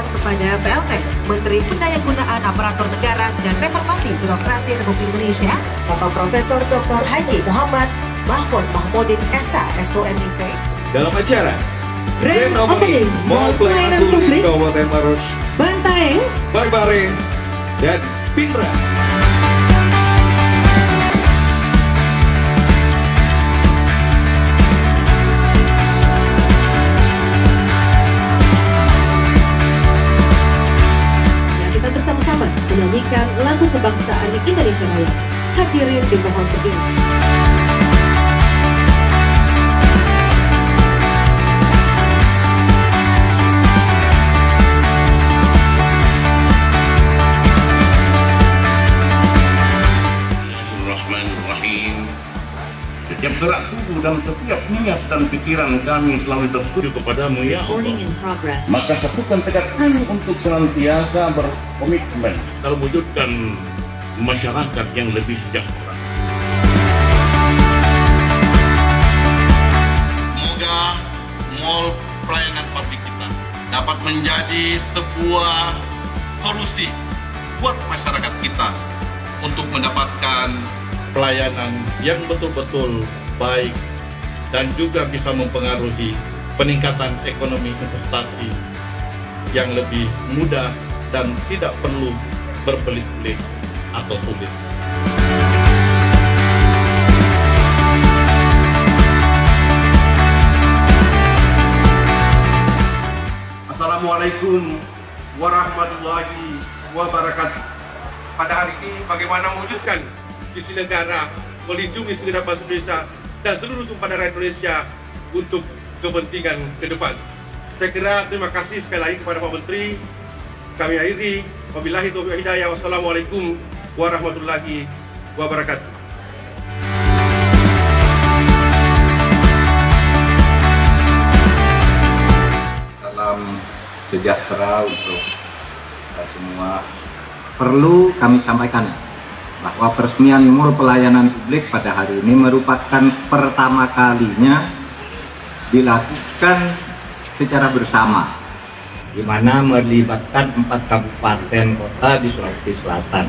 Surat kepada PLT, Menteri Pendayagunaan Aparatur Negara dan Reformasi Birokrasi Republik Indonesia, Bapak Profesor Dr. Haji Muhammad Mahfud Mahmudin SH, SOMIP, dalam acara Grand Opening Mall Pelayanan Publik Kabupaten Maros, Bantaeng, Barbare, dan Pinrang. bersama-sama menyanyikan lagu kebangsaan Indonesia Raya. Hadirin dimohon berdiri. Bismillahirrahmanirrahim. Setiap gerak tubuh dan setiap niat dan pikiran kami selalu tertuju kepadamu ya Allah. Maka satukan tekad kami untuk senantiasa berkomitmen dalam mewujudkan masyarakat yang lebih sejahtera. Semoga mall pelayanan publik kita dapat menjadi sebuah solusi buat masyarakat kita untuk mendapatkan pelayanan yang betul-betul baik dan juga bisa mempengaruhi peningkatan ekonomi investasi yang lebih mudah dan tidak perlu berbelit-belit atau sulit. Assalamualaikum warahmatullahi wabarakatuh. Pada hari ini bagaimana mewujudkan visi negara melindungi segenap bangsa Indonesia dan seluruh tumpah darah Indonesia untuk kepentingan ke depan. Saya kira terima kasih sekali lagi kepada Pak Menteri. Kami akhiri, wabillahi taufiq wal hidayah. Wassalamualaikum warahmatullahi wabarakatuh. Salam sejahtera untuk kita semua. Perlu kami sampaikan bahwa peresmian Mall Pelayanan Publik pada hari ini merupakan pertama kalinya dilakukan secara bersama, di mana melibatkan 4 kabupaten kota di Sulawesi Selatan.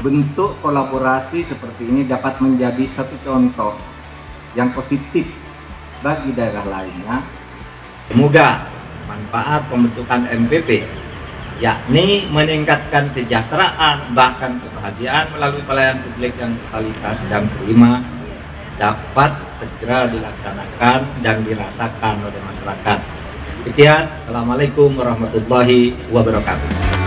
Bentuk kolaborasi seperti ini dapat menjadi satu contoh yang positif bagi daerah lainnya. Semoga manfaat pembentukan MPP, yakni meningkatkan kesejahteraan bahkan kebahagiaan melalui pelayanan publik yang berkualitas dan prima, dapat segera dilaksanakan dan dirasakan oleh masyarakat. Sekian, Assalamualaikum warahmatullahi wabarakatuh.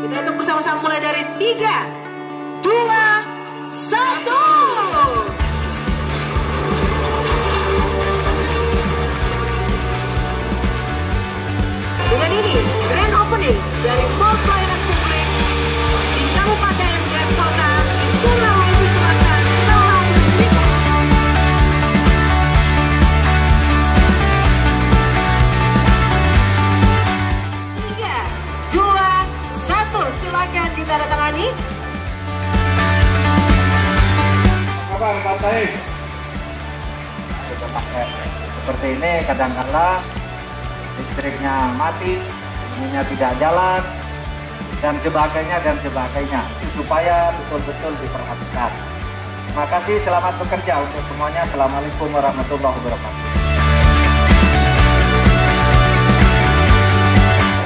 Kita hitung bersama-sama mulai dari 3, 2, 1. Dengan ini, grand opening dari Mall Pelayanan Publik di Kabupaten dan Kota Sulawesi Selatan telah diresmikan. Silakan ditandatangani. Kabar Bantaeng. Seperti ini kadang-kala listriknya mati, ininya tidak jalan, dan sebagainya, supaya betul-betul diperhatikan. Terima kasih, selamat bekerja untuk semuanya. Assalamualaikum warahmatullahi wabarakatuh.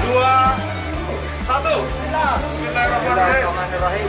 2, 1. Bismillahirrahmanirrahim.